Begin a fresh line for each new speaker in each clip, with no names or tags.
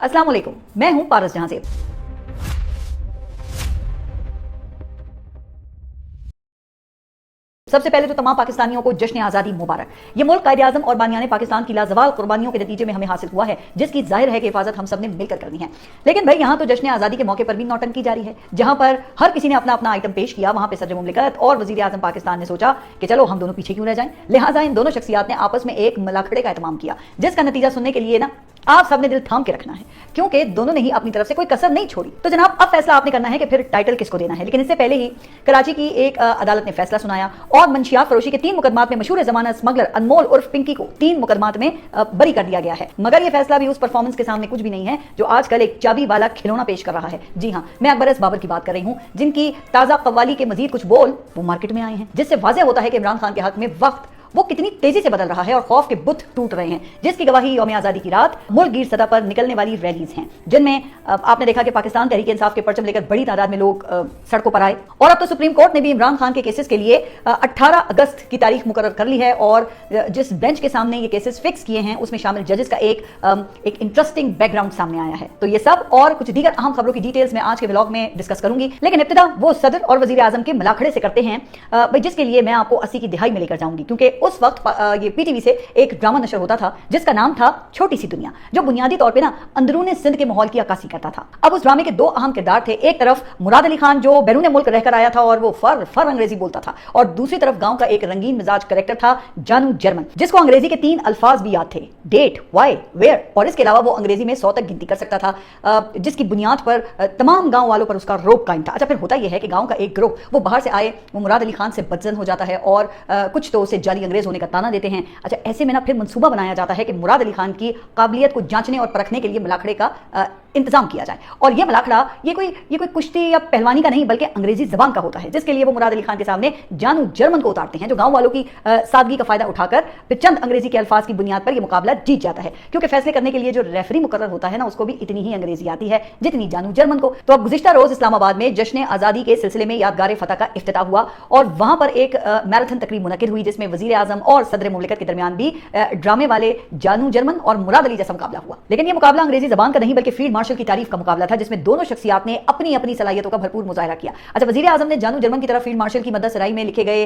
अस्सलाम वालेकुम, मैं हूं पारस जहां से। सबसे पहले तो तमाम पाकिस्तानियों को जश्न आज़ादी मुबारक। ये मुल्क कायद-ए-आज़म और बानियाने पाकिस्तान की लाजवाल कुर्बानियों के नतीजे में हमें हासिल हुआ है, जिसकी जाहिर है कि हिफाजत हम सब ने मिलकर करनी है। लेकिन भाई यहाँ तो जश्न आज़ादी के मौके पर भी नौटंकी जारी है। जहाँ पर हर किसी ने अपना अपना आइटम पेश किया, वहाँ पे सदर मुमलिकत और वज़ीर आज़म पाकिस्तान ने सोचा कि चलो हम दोनों पीछे क्यों रह जाएं। लिहाजा इन दोनों शख्सियात ने आपस में एक मुलाखड़े का एहतमाम किया, जिसका नतीजा सुनने के लिए ना आप सबने दिल थाम के रखना है, क्योंकि दोनों ने ही अपनी तरफ से कोई कसर नहीं छोड़ी। तो जनाब अब फैसला आपने करना है कि फिर टाइटल किसको देना है। लेकिन इससे पहले ही कराची की एक अदालत ने फैसला सुनाया और मंशियात फरोशी के 3 मुकदमात में मशहूर जमाना स्मगलर अनमोल उर्फ पिंकी को 3 मुकदमात में बरी कर दिया गया है। मगर यह फैसला भी उस परफॉर्मेंस के सामने कुछ भी नहीं है जो आजकल एक चाबी वाला खिलौना पेश कर रहा है। जी हाँ, मैं अकबर एस बाबर की बात कर रही हूँ, जिनकी ताजा कव्वाली के मजीद कुछ बोल वो मार्केट में आए हैं, जिससे वाज़ेह होता है कि इमरान खान के हक में वक्त वो कितनी तेजी से बदल रहा है और खौफ के बुत टूट रहे हैं, जिसकी गवाही यौम आज़ादी की रात मुल्क गिर सतह पर निकलने वाली रैलीज हैं, जिनमें आपने देखा कि पाकिस्तान तहरीक इंसाफ के परचम लेकर बड़ी तादाद में लोग सड़कों पर आए। और अब तो सुप्रीम कोर्ट ने भी इमरान खान के केसेस के लिए 18 अगस्त की तारीख मुकर्रर कर ली है और जिस बेंच के सामने ये केसेस फिक्स किए हैं उसमें शामिल जजेस का एक इंटरेस्टिंग बैकग्राउंड सामने आया है। तो ये सब और कुछ दीगर अहम खबरों की डिटेल्स में आज के व्लॉग में डिस्कस करूंगी। लेकिन इब्तिदा वो सदर और वजीर आजम के मुलाखड़े से करते हैं भाई, जिसके लिए मैं आपको 80 की दिहाई में लेकर जाऊंगी, क्योंकि उस वक्त ये पीटीवी से एक ड्रामा नशर होता था जिसका नाम था छोटी सी दुनिया, जो बुनियादी तौर पे ना अंदरूनी सिंध के माहौल की अक्कासी करता था। अब उस ड्रामे के 2 अहम किरदार थे। एक तरफ मुराद अली खान जो बैरून मुल्क रहकर आया था और वो फर अंग्रेजी बोलता था, और दूसरी तरफ गांव का एक रंगीन मिजाज कैरेक्टर था जानू जर्मन, जिसको अंग्रेजी के 3 अल्फाज भी याद थे, डेट, व्हाई, वेयर, और इसके अलावा वो अंग्रेजी में 100 तक गिनती कर सकता था, जिसकी बुनियाद पर तमाम गांव वालों पर उसका रोब कायम था। अच्छा, फिर होता यह है कि गांव का एक ग्रुप वो बाहर से आए, वो मुराद अली खान से बदजन हो जाता है और कुछ तो उसे जाली अंग्रेज होने का ताना देते हैं। अच्छा, ऐसे में ना फिर मंसूबा बनाया जाता है कि मुराद अली खान की काबिलियत को जांचने और परखने के लिए मुलाखड़े का इंतजाम किया जाए। और ये मुलाखड़ा ये कोई कुश्ती या पहलवानी का नहीं बल्कि अंग्रेजी जबान का होता है, जिसके लिए वो मुराद अली खान के सामने जानू जर्मन को उतारते हैं, जो गांव वालों की सादगी का फायदा उठाकर फिर चंद अंग्रेजी के अल्फाज की बुनियाद पर यह मुकाबला जीत जाता है, क्योंकि फैसले करने के लिए जो रेफरी मुकर्रर होता है ना उसको भी इतनी ही अंग्रेजी आती है जितनी जानू जर्मन को। तो अब गुज़िश्ता रोज इस्लामाबाद में जश्न आज़ादी के सिलसिले में यादगार फतह का इफ्तिताह हुआ और वहां पर एक मैराथन तकरीब मुनक्किद हुई, जिसमें वजीर आजम और सदर मुमलिकत के दरमियान भी ड्रामे वाले जानू जर्मन और मुराद अली जैसा मुकाबला हुआ। लेकिन यह मुकाबला अंग्रेजी जबान का नहीं बल्कि फील्ड मार्शल की तारीफ का मुकाबला था, जिसमें दोनों शख्सियात ने अपनी अपनी सलाहियतों का भरपूर मुजाहिरा किया। अच्छा, वजीर आजम ने जानू जर्मन की तरफ फील्ड मार्शल की मदद सराई में लिखे गए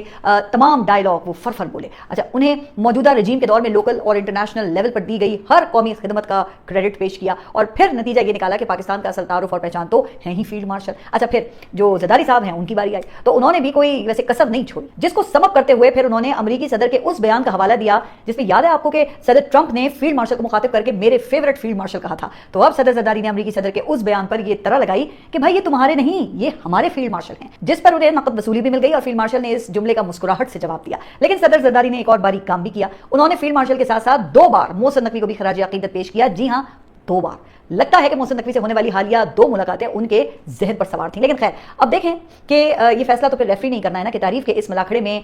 तमाम डायलॉग वो फर बोले। अच्छा, उन्हें मौजूदा रजीम के दौर में लोकल और इंटरनेशनल लेवल पर दी गई हर कौमी खिदमत का क्रेडिट पेश किया और फिर नतीजा ये निकाला कि पाकिस्तान का असल तारुफ और पहचान तो है ही फील्ड मार्शल। अच्छा, फिर जो ज़रदारी साहब हैं उनकी बारी आई, तो उन्होंने भी कोई वैसे कसर नहीं छोड़ी, जिसको समअप करते हुए फिर उन्होंने अमेरिकी सदर के उस बयान का हवाला दिया जिसमें याद है आपको कि सदर ट्रंप ने फील्ड मार्शल को मुखातिब करके मेरे फेवरेट फील्ड मार्शल कहा था। तो अब सदर जरदारी ने अमेरिकी सदर के उस बयान पर यह तरह लगाई कि भाई ये तुम्हारे नहीं, ये हमारे फील्ड मार्शल हैं, जिस पर उन्हें नकद वसूली भी मिल गई और फील्ड मार्शल ने इस जुमले का मुस्कुराहट से जवाब दिया। लेकिन सदर जरदारी ने एक और बारीक काम भी किया, उन्होंने फील्ड मार्शल के साथ साथ 2 बार मोहसिन नकवी को भी खराज अकीदत पेश किया। जी हाँ, 2 बार। लगता है कि मोहसिन नकवी से होने वाली हालिया 2 मुलाकातें उनके जहन पर सवार थी। लेकिन खैर, अब देखें कि ये फैसला तो फिर रेफरी नहीं करना है ना कि तारीफ के इस मुलाखड़े में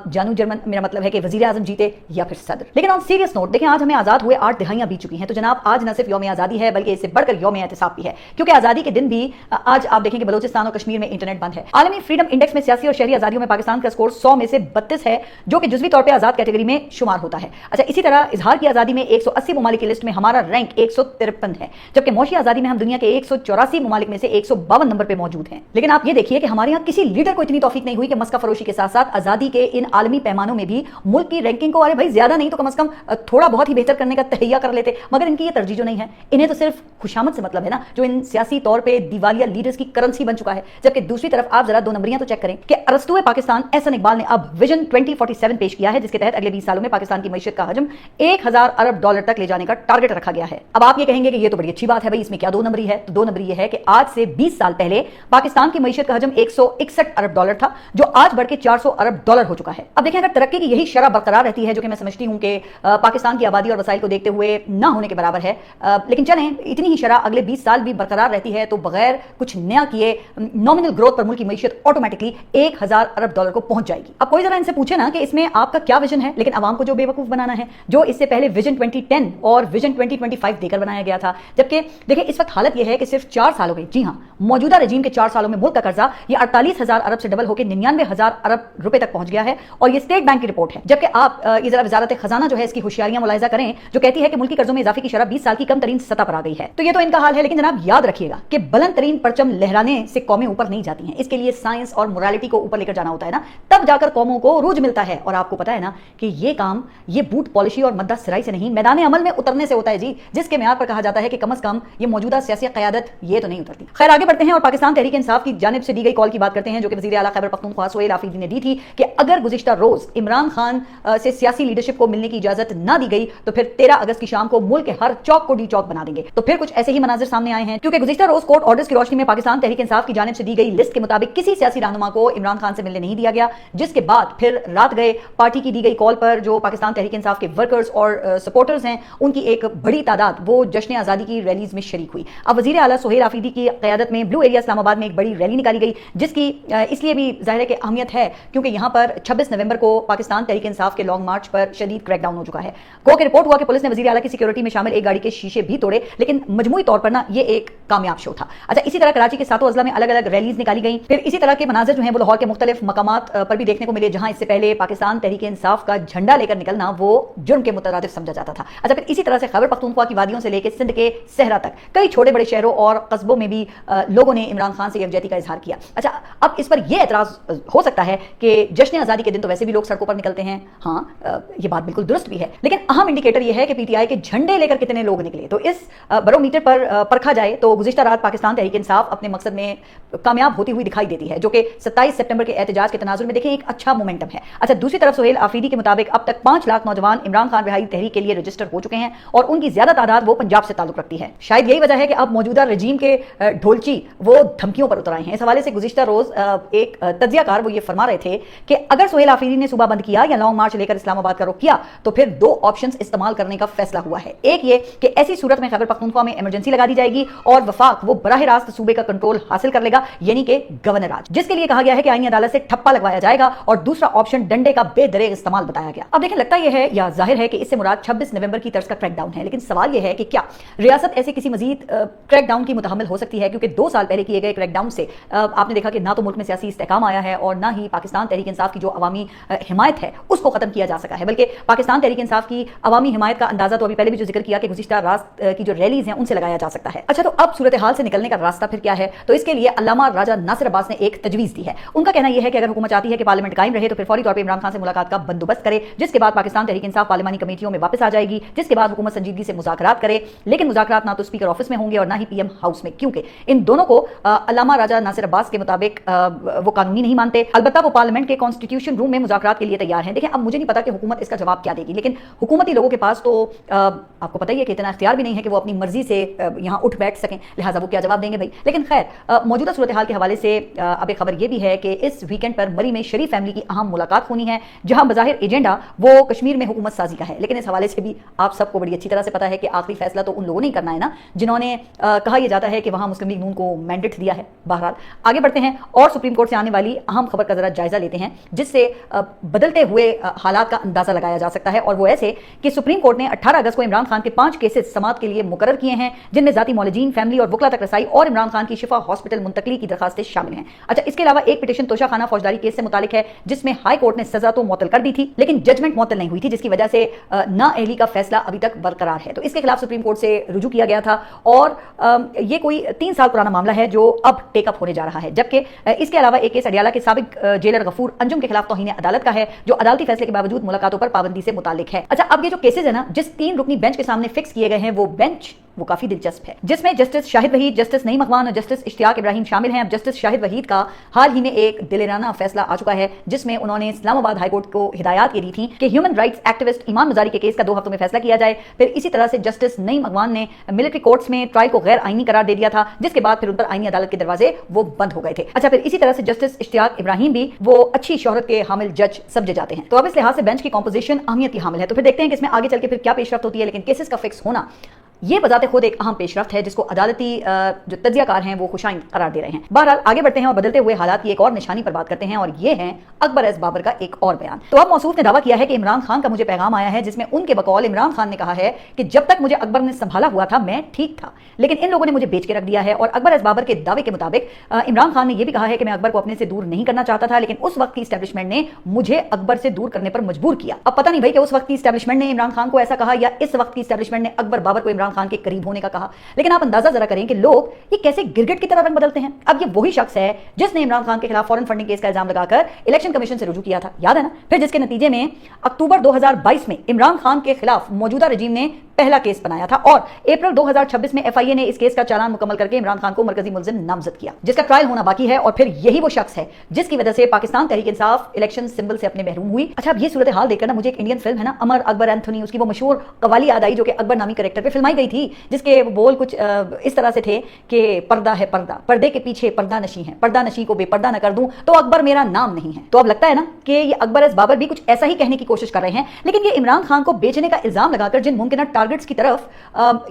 जानू जर्मन, मेरा मतलब है कि वजीर आजम जीते या फिर सदर। लेकिन ऑन सीरियस नोट देखें, आज हमें आज़ाद हुए 8 दिहाइयां बीत चुकी हैं, तो जनाब आज न सिर्फ यौम आज़ादी है बल्कि इससे बढ़कर यौम एहतिसाब भी है, क्योंकि आज़ादी के दिन भी आज आप देखें कि बलोचिस्तान और कश्मीर में इंटरनेट बंद है। आलमी फ्रीडम इंडेक्स में सियासी और शहरी आज़ादियों में पाकिस्तान का स्कोर 100 में से 32 है, जो कि जुज़वी तौर पर आज़ाद कैटेगरी में शुमार होता है। अच्छा, इसी तरह इजहार की आज़ादी में 180 ममालिक की लिस्ट में हमारा रैंक 153 है, जबकि मौशी आज़ादी हम दुनिया के 184 ममालिक में से 152 नंबर पे मौजूद हैं। लेकिन आप ये देखिए कि हमारे यहाँ किसी लीडर को इतनी तौफीक नहीं हुई कि मस्का फरोशी के साथ साथ आजादी के इन आलमी पैमानों में भी मुल्क की रैंकिंग को अरे भाई ज्यादा नहीं तो कम से कम थोड़ा बहुत ही बेहतर करने का तहैया कर लेते। मगर इनकी ये तरजीह जो नहीं है, इन्हें तो सिर्फ खुशामद से मतलब है ना, जो इन सियासी तौर पर दिवालिया लीडर्स की करेंसी बन चुका है। जबकि दूसरी तरफ आप जरा 2 नंबरियां तो चेक करें कि अरस्तुए पाकिस्तान एहसन इकबाल ने अब विजन 2047 पेश किया है, जिसके तहत अगले 20 सालों में पाकिस्तान की मईशत का हजम 1000 अरब डॉलर तक ले जाने का टारगेट रखा गया है। अब आप ये कहेंगे कि ये तो बड़ी अच्छी बात है भाई, इसमें क्या 2 नंबरी है? तो 2 नंबरी ये है कि आज से 20 साल पहले पाकिस्तान की मईशत का हजम 161 अरब डॉलर था, जो आज बढ़ के 400 अरब डॉलर हो चुका है। अब देखें, अगर तरक्की की यही शरह बरकरार रहती है, जो कि मैं समझती हूं कि पाकिस्तान की आबादी और वसाइल को देखते हुए ना होने के बराबर है, लेकिन चलें इतनी ही शरह अगले 20 साल भी बरकरार रहती है तो बगैर कुछ नया किए नॉमिनल ग्रोथ पर मुल्क की मईशत ऑटोमेटिकली 1000 अरब डॉलर को पहुंच जाएगी। अब कोई जरा इनसे पूछे ना कि इसमें आपका क्या विजन है, लेकिन आवाम को जो बेवकूफ बनाना है, जो इससे पहले विजन 2010 और विजन 2025 देकर बनाया गया था, जबकि जबकि देखिए इस वक्त हालत यह है कि सिर्फ 4 सालों में, जी हाँ, मौजूदा रजीम के 4 सालों में मुल्क का कर्जा ये 48,000 अरब से डबल होकर 99,000 अरब रुपए तक पहुंच गया है, और ये स्टेट बैंक की रिपोर्ट है। जबकि आप ये जरा वजारत खजाना जो है इसकी होशियारियां मुलाहिजा करें, जो कहती है कि मुल्की कर्जों में इजाफे की शरह 20 साल की कम तरीन सतह पर आ गई है। तो ये तो इनका हाल है, लेकिन जनाब याद रखिएगा कि बुलंद तरीन परचम लहराने से कौमें ऊपर नहीं जाती हैं। इसके लिए साइंस और मोरालिटी को ऊपर लेकर जाना होता है ना, तब जाकर कौमों को रूज मिलता है। और आपको पता है ना कि ये काम ये बूट पॉलिशी और मद्दा सिराई से नहीं, मैदान अमल में उतरने से होता है जी, जिसके म्यार पर कहा जाता है कि कम से कम ये मौजूदा सियासी क़यादत ये तो नहीं उतरती। खैर आगे बढ़ते हैं और पाकिस्तान तहरीक इंसाफ की जानिब से दी गई कॉल की बात करते हैं, जो कि वज़ीर आला खैबर पख्तूनख्वा सोहेल आफरीदी ने दी थी कि अगर गुज़िश्ता रोज इमरान खान से सियासी लीडरशिप को मिलने की इजाजत ना दी गई तो फिर 13 अगस्त की शाम को मुल्क के हर चौक को डी चौक बना देंगे। तो फिर कुछ ऐसे ही मनाजिर सामने आए हैं, क्योंकि गुज़िश्ता रोज कोर्ट ऑर्डर्स की रोशनी में पाकिस्तान तहरीक इंसाफ की जानिब से दी गई लिस्ट के मुताबिक किसी सियासी रहनुमा को इमरान खान से मिलने नहीं दिया गया, जिसके बाद फिर रात गए पार्टी की दी गई कॉल पर जो पाकिस्तान तहरीक इंसाफ के वर्कर्स और सपोर्टर्स हैं उनकी एक बड़ी तादाद वो जश्न आज़ादी की रैलीज में शरीक हुई। अब वज़ीर आला सोहेल आफरीदी की क़यादत में ब्लू एरिया इस्लामाबाद में एक बड़ी रैली निकाली गई, जिसकी इसलिए भी ज़ाहिर है कि अहमियत है क्योंकि यहाँ पर 26 नवंबर को पाकिस्तान तहरीक इंसाफ के लॉन्ग मार्च पर शदीद क्रैकडाउन हो चुका है। गो के रिपोर्ट हुआ कि पुलिस ने वज़ीर आला की सिक्योरिटी में शामिल एक गाड़ी के शीशे भी तोड़े, लेकिन मजमूई तौर पर ना ये एक कामयाब शो था। अच्छा, इसी तरह कराची के 7 अजला में अलग अलग रैलीज निकाली गई। फिर इसी तरह के मनाजिर जो हैं वो लाहौर के मुख्तलिफ मकामात पर भी देखने को मिले, जहां इससे पहले पाकिस्तान तहरीक इंसाफ का झंडा लेकर निकलना वो जुर्म के मुतरादिफ समझा जाता था। अच्छा, फिर इसी तरह से खैबर पख्तूनख्वा की वादियों से लेकर सिंध के सहरा तक कई छोटे बड़े शहरों और कस्बों में भी लोगों ने इमरान खान से यकजहती का इजहार किया। अच्छा, अब इस पर यह एतराज हो सकता है कि जश्न आज़ादी के दिन तो वैसे भी लोग सड़कों पर निकलते हैं। हाँ, ये बात बिल्कुल दुरुस्त भी है, लेकिन अहम इंडिकेटर यह है कि पीटीआई के झंडे लेकर कितने लोग निकले। तो इस बैरोमीटर पर परखा जाए तो गुज़िश्ता रात पाकिस्तान तहरीक इंसाफ अपने मकसद में कामयाब होती हुई दिखाई देती है, जो कि 27 सितंबर के एहतजाज के तनाजुर में देखें एक अच्छा मोमेंटम है। अच्छा, दूसरी तरफ सोहेल आफरीदी के मुताबिक अब तक 5 लाख नौजवान इमरान खान रिहाई तहरीक के लिए रजिस्टर हो चुके हैं और उनकी ज्यादा तादाद वो पंजाब से ताल्लुक रखती है। शायद यही वजह है कि अब मौजूदा रजीम के ढोलची वो धमकियों पर उतर आए हैं। इस हवाले से गुज़िश्ता रोज एक तज्जियाकार वो ये फरमा रहे थे कि अगर सोहेल आफरीदी ने सुबह बंद किया या लॉन्ग मार्च लेकर इस्लामाबाद का रुख किया तो फिर 2 ऑप्शंस इस्तेमाल करने का फैसला हुआ है। एक ये कि ऐसी सूरत में खैबर पख्तूनख्वा में इमरजेंसी लगा दी जाएगी और वफाक वो बराह रास्त सूबे का कंट्रोल हासिल कर लेगा, यानी कि गवर्नर राज, जिसके लिए कहा गया है कि आईनी अदालत से ठप्पा लगवाया जाएगा, और दूसरा ऑप्शन डंडे का बेदरेग इस्तेमाल बताया गया। अब देखें, लगता यह है या जाहिर है कि इससे मुराद 26 नवंबर की तर्ज का क्रैकडाउन है, लेकिन सवाल यह है कि क्या रियासत ऐसे किसी मजीद क्रैकडाउन की मुतहम्मिल हो सकती है, क्योंकि 2 साल पहले किए गए क्रैकडाउन से आपने देखा कि ना तो मुल्क में सियासी इस्तेहकाम आया है और ना ही पाकिस्तान तहरीक इंसाफ की जो अवामी हिमायत है उसको खत्म किया जा सका है, बल्कि पाकिस्तान तहरीक इंसाफ की अवामी हिमायत का अंदाजा तो अभी पहले भी जो जिक्र किया कि गुज़िश्ता रात की जो रैलीज हैं उनसे लगाया जा सकता है। अच्छा, तो अब सूरत हाल से निकलने का रास्ता फिर क्या है? तो इसके लिए अल्लामा राजा नासिर अब्बास ने एक तजवीज़ दी है। उनका कहना यह है कि अगर हुकूमत चाहती है कि पार्लियामेंट कायम रहे तो फिर फौरी तौर पर इमरान खान से मुलाकात का बंदोबस्त करे, जिसके बाद पाकिस्तान तहरीक इंसाफ पार्लिमानी कमेटियों में वापस आ जाएगी, जिसके बाद हुकूमत संजीदगी से मुज़ाकरात करे, लेकिन मुज़ाकरात ना तो स्पीकर ऑफिस में होंगे और ना ही पीएम हाउस में, क्योंकि इन दोनों को अल्लामा राजा नासिर अब्बास के मुताबिक वो कानूनी नहीं मानते। अलबत्ता वो पार्लियामेंट के कॉन्स्टिट्यूशन रूम में मुज़ाकरात के लिए तैयार हैं। देखिए, अब मुझे नहीं पता कि हुकूमत इसका जवाब क्या देगी, लेकिन हुकूमती लोगों के पास तो आपको पता ही है कि इतना इख्तियार भी नहीं है कि वो अपनी मर्जी से यहाँ उठ बैठ सकें, लिहाजा वो क्या जवाब देंगे भाई। लेकिन खैर, मौजूदा सूरत हाल के हवाले से अब एक खबर यह भी है कि इस वीकेंड पर मरी में शरीफ फैमिली की अहम मुलाकात होनी है, जहां बज़ाहिर एजेंडा वो कश्मीर में हुकूमत साजी का है, लेकिन इस हवाले से भी आप सबको बड़ी अच्छी तरह से पता है कि आखिरी फैसला तो उन लोगों ने ही करना है ना जिन्होंने कहा यह जाता है कि वहां मुस्लिम लीग नून को मैंडेट दिया है। बहरहाल आगे बढ़ते हैं और सुप्रीम कोर्ट से आने वाली अहम खबर का जरा जायजा लेते हैं, जिससे बदलते हुए हालात का अंदाजा लगाया जा सकता है। और वो ऐसे कि सुप्रीम कोर्ट ने 18 अगस्त को इमरान खान के 5 केसेस समाअत के लिए मुकर्रर किए हैं, जिनमें जाती मौलजीन, फैमिली और वकला तक रसाई और इमरान खान की शिफा हॉस्पिटल मुंतकली की दरखास्तें शामिल हैं। अच्छा, इसके अलावा एक पिटीशन तोशा खाना फौजदारी केस से मुतालिक है, जिसमें हाई कोर्ट ने सजा तो मुअत्तल कर दी थी, लेकिन जजमेंट मुअत्तल नहीं हुई थी, जिसकी वजह से नाअहली का फैसला अभी तक बरकरार है। तो इसके खिलाफ सुप्रीम कोर्ट से रुजू किया गया था और ये कोई 3 साल पुराना मामला है जो अब टेकअप होने जा रहा है। जबकि इसके अलावा एक केस अडियाला के साबिक जेलर गफूर अंजुम के खिलाफ तौहीन अदालत का है, जो अदालती फैसले के बावजूद मुलाकातों पर पाबंदी से मुतालिक है। अच्छा, अब ये जो केसेस है ना, जिस 3 रुकनी बेंच के सामने फिक्स किए गए हैं, वो बेंच वो काफी दिलचस्प है, जिसमें जस्टिस शाहिद वहीद, जस्टिस नईम अखवान और जस्टिस इश्तियाक इब्राहिम शामिल हैं। अब जस्टिस शाहिद वहीद का हाल ही में एक दिलेराना फैसला आ चुका है, जिसमें उन्होंने इस्लामाबाद हाईकोर्ट को हिदायत दी थी कि ह्यूमन राइट्स एक्टिविस्ट ईमान मुजारी के केस का 2 हफ्तों में फैसला किया जाए। फिर इसी तरह से जस्टिस नईम अखवान ने मिलिट्री कोर्ट्स में ट्रायल को गैर आईनी करार दे दिया था, जिसके बाद फिर उन पर आईनी अदालत के दरवाजे वो बंद हो गए थे। अच्छा, फिर इसी तरह से जस्टिस इश्तियाक इब्राहिम भी वो अच्छी शोहरत के हामिल जज समझे जाते हैं। तो अब इस लिहाज से बेंच की कॉम्पोजिशन अहमियत की हामिल है। तो फिर देखते हैं कि इसमें आगे चल के फिर क्या पेशरफ्त होती है, लेकिन केसेस का फिक्स होना یہ बजाते खुद एक अहम पेशरफ्त है जिसको अदालती जो तज्जियाकार हैं वो खुशाइन करार दे रहे हैं। बहरहाल आगे बढ़ते हैं और बदलते हुए हालात की एक और निशानी पर बात करते हैं और ये है अकबर एस बाबर का एक और बयान। तो अब मौसूफ ने दावा किया है कि इमरान खान का मुझे पैगाम आया है जिसमें उनके बकौल इमरान खान ने कहा है कि जब तक मुझे अकबर ने संभाला हुआ था मैं ठीक था, लेकिन इन लोगों ने मुझे बेच के रख दिया है। और अकबर एस बाबर के दावे के मुताबिक इमरान खान ने यह भी कहा है कि मैं अकबर को अपने से दूर नहीं करना चाहता था, लेकिन उस वक्त की स्टैब्लिशमेंट ने मुझे अकबर से दूर करने पर मजबूर किया। अब पता नहीं भाई कि उस वक्त की स्टैब्लिशमेंट ने इमरान खान को ऐसा कहा या इस वक्त की स्टैब्लिशमेंट ने अकबर बाबर को इमरान खान के करीब होने का कहा, लेकिन आप अंदाजा जरा करें कि लोग ये कैसे गिरगिट की तरह रंग बदलते हैं। अब ये वही शख्स है जिसने इमरान खान के खिलाफ फॉरेन फंडिंग केस का इल्जाम लगाकर इलेक्शन कमीशन से रुजू किया था, याद है ना। फिर जिसके नतीजे में अक्टूबर 2022 में इमरान खान के खिलाफ मौजूदा रजीम ने पहला केस बनाया था और अप्रैल 2026 में एफआईए ने इस केस का चालान मुकम्मल करके इमरान खान को मरकजी मुलजिम नामजद किया, जिसका ट्रायल होना बाकी है। और फिर यही वो शख्स है जिसकी वजह से पाकिस्तान तहरीक इंसाफ इलेक्शन सिंबल से अपने महरूम हुई। अच्छा, अब ये सूरत हाल देखकर ना मुझे एक इंडियन फिल्म है ना अमर अकबर एंथोनी, उसकी वो मशहूर कवाली याद आई जो कि अकबर नामी कैरेक्टर पे फिल्माई गई थी, जिसके बोल कुछ इस तरह से थे कि पर्दा है पर्दा, पर्दे के पीछे पर्दा नशी है, पर्दा नशी को बेपर्दा न कर दूं तो अकबर मेरा नाम नहीं है। तो अब लगता है ना कि ये अकबर एस बाबर भी कुछ ऐसा ही कहने की कोशिश कर रहे हैं, लेकिन ये इमरान खान को बेचने का इल्जाम लगाकर जिन मुमकिन टारगेट्स की तरफ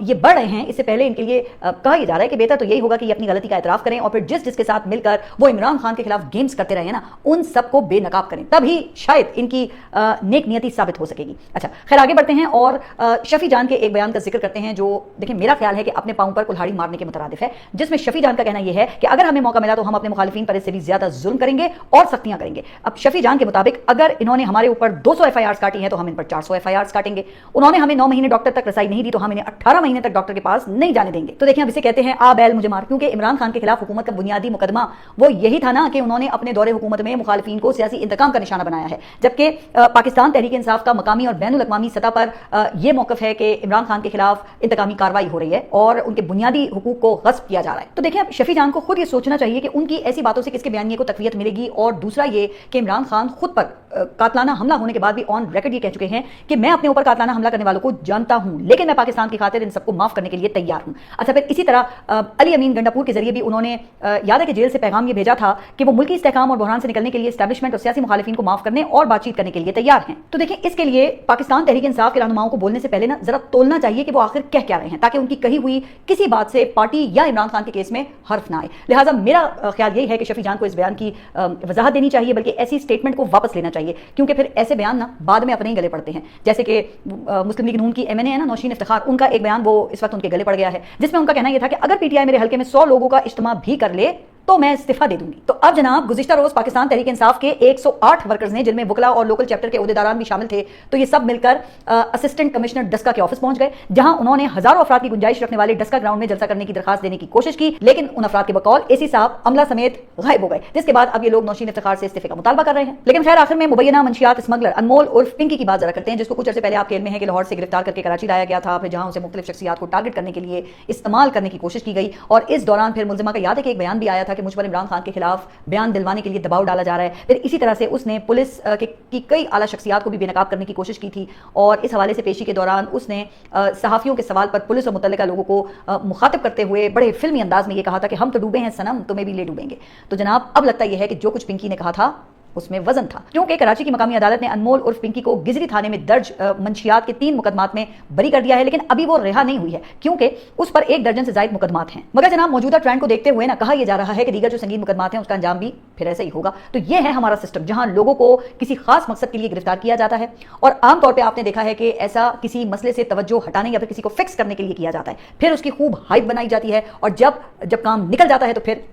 ये बढ़ रहे हैं, इससे पहले इनके लिए कहा जा रहा है कि बेहतर तो यही होगा कि ये अपनी गलती का इतराफ करें और फिर जिसके साथ मिलकर वो इमरान खान के खिलाफ गेम्स करते रहे ना, उन सबको बेनकाब करें, तभी शायद इनकी नेक नियति साबित हो सकेगी। अच्छा, खैर आगे बढ़ते हैं और शफी जान के एक बयान का जिक्र करते हैं जो देखिए मेरा ख्याल है कि अपने पांव पर कुल्हाड़ी मारने के मुतरादिफ है, जिसमें शफी जान का कहना यह है कि अगर हमें मौका मिला तो हम अपने मुखालिफिन पर इससे भी ज्यादा जुल्म करेंगे और सख्तियां करेंगे। अब शफी जान के मुताबिक अगर इन्होंने हमारे ऊपर 200 एफआईआर काटी है तो हम इन पर 400 एफआईआर काटेंगे। उन्होंने हमें 9 महीने डॉक्टर तक रसाई नहीं दी तो हम इन्हें 18 महीने तक डॉक्टर के पास नहीं जाने देंगे। तो देखिए अब इसे कहते हैं आ बैल मुझे मार, क्योंकि इमरान खान के खिलाफ हुकूमत का बुनियादी मुकदमा वो यही था ना कि उन्होंने अपने दौरे हुकूमत में मुखालिफिन को सियासी इंतकाम का निशाना बनाया है, जबकि पाकिस्तान तहरीक इंसाफ का मकामी और बैनुल अक़वामी सतह पर यह मौक़िफ़ है कि इमरान खान के खिलाफ इंतकामी कार्रवाई हो रही है और उनके बुनियादी हुकूक को गस्ब किया जा रहा है। तो देखिए अब शफी जान को खुद ये सोचना चाहिए कि उनकी ऐसी बातों से किसके बयानिए को तक़वियत मिलेगी, और दूसरा ये कि इमरान खान खुद पर कातलाना हमला होने के बाद भी ऑन रिकॉर्ड ये कह चुके हैं कि मैं अपने ऊपर कातलाना हमला करने वालों को जानता हूं, लेकिन मैं पाकिस्तान की खातिर इन सबको माफ करने के लिए तैयार हूं। अच्छा, फिर इसी तरह अली अमीन गंडापुर के जरिए भी उन्होंने याद है कि जेल से पैगाम ये भेजा था कि वो मुल्की इस्तेहकाम और बहरान से निकलने के लिए एस्टैब्लिशमेंट और सियासी मुखालिफिन को माफ करने और बातचीत करने के लिए तैयार हैं। तो देखिए इसके लिए पाकिस्तान तहरीक इंसाफ के रहनुमाओं को बोलने से पहले ना जरा तोलना चाहिए कि वो आखिर कह क्या रहे हैं, ताकि उनकी कही हुई किसी बात से पार्टी या इमरान खान के केस में हर्फ ना आए। लिहाजा मेरा ख्याल यही है कि शफी जान को इस बयान की वजाहत देनी चाहिए, बल्कि ऐसी स्टेटमेंट को वापस लेना चाहिए, क्योंकि फिर ऐसे बयान ना बाद में अपने ही गले पड़ते हैं। जैसे कि मुस्लिम लीग नून की एमएनए है ना नौशीन इफ्तिखार, उनका एक बयान वो इस वक्त उनके गले पड़ गया है, जिसमें उनका कहना यह था कि अगर पीटीआई मेरे हल्के में 100 लोगों का इज्तिमा भी कर ले तो मैं इस्तीफा दे दूंगी। तो अब जनाब गुज़िश्ता रोज पाकिस्तान तहरीक इंसाफ के 108 वर्कर्स ने, जिनमें वकला और लोकल चैप्टर के ओहदेदारान भी शामिल थे, तो ये सब मिलकर असिस्टेंट कमिश्नर डस्का के ऑफिस पहुंच गए, जहां उन्होंने हजारों अफराद की गुंजाइश रखने वाले डस्का ग्राउंड में जलसा करने की दरखास्त देने की कोशिश की, लेकिन उन अफराद के बकौल एसी साहब अमला समेत गायब हो गए, जिसके बाद अब ये लोग नौशीन इफ्तिखार से इस्तीफे का मुतालबा कर रहे हैं। लेकिन खैर आखिर में मुबैना मंशियात स्मगलर अनमोल उर्फ पिंकी की बात जरा करते हैं, जिसको कुछ अर्से पहले आपके इल्म में है कि लाहौर से गिरफ्तार करके कराची लाया गया था, फिर जहां उसे मुख्तलिफ शख्सियात को टारगेट करने के लिए इस्तेमाल करने की कोशिश की गई, और इस दौरान फिर मुलजिमा का याद है कि एक बयान भी आया था कि मुझ पर इमरान खान के खिलाफ बयान दिलवाने के लिए दबाव डाला जा रहा है। फिर इसी तरह से उसने पुलिस की कई आला शख्सियात को भी बेनकाब करने की कोशिश की थी, और इस हवाले से पेशी के दौरान उसने सहाफ़ियों के सवाल पर पुलिस और मुतल्लिका लोगों को मुखातिब करते हुए बड़े फिल्मी अंदाज में ये कहा था कि हम तो डूबे हैं सनम, तुम्हें भी ले डूबेंगे। तो जनाब अब लगता यह है कि जो कुछ पिंकी ने कहा था उसमें वजन था, क्योंकि कराची की मकामी अदालत ने अनमोल उर्फ पिंकी को गिजरी थाने में दर्ज मंशियात के 3 मुकदमात में बरी कर दिया है, लेकिन अभी वो रिहा नहीं हुई है, क्योंकि उस पर 1 दर्जन से ज्यादा मुकदमात हैं। मगर जनाब मौजूदा ट्रेंड को देखते हुए ना कहा यह जा रहा है कि दीगर जो संगीन मुकदमात हैं उसका अंजाम भी फिर ऐसा ही होगा। तो ये है हमारा सिस्टम, जहां लोगों को किसी खास मकसद के लिए गिरफ्तार किया जाता है, और आमतौर पर आपने देखा है कि ऐसा किसी मसले से तवज्जो हटाने या फिर किसी को फिक्स करने के लिए किया जाता है, फिर उसकी खूब हाइप बनाई जाती है, और जब काम निकल जाता है तो फिर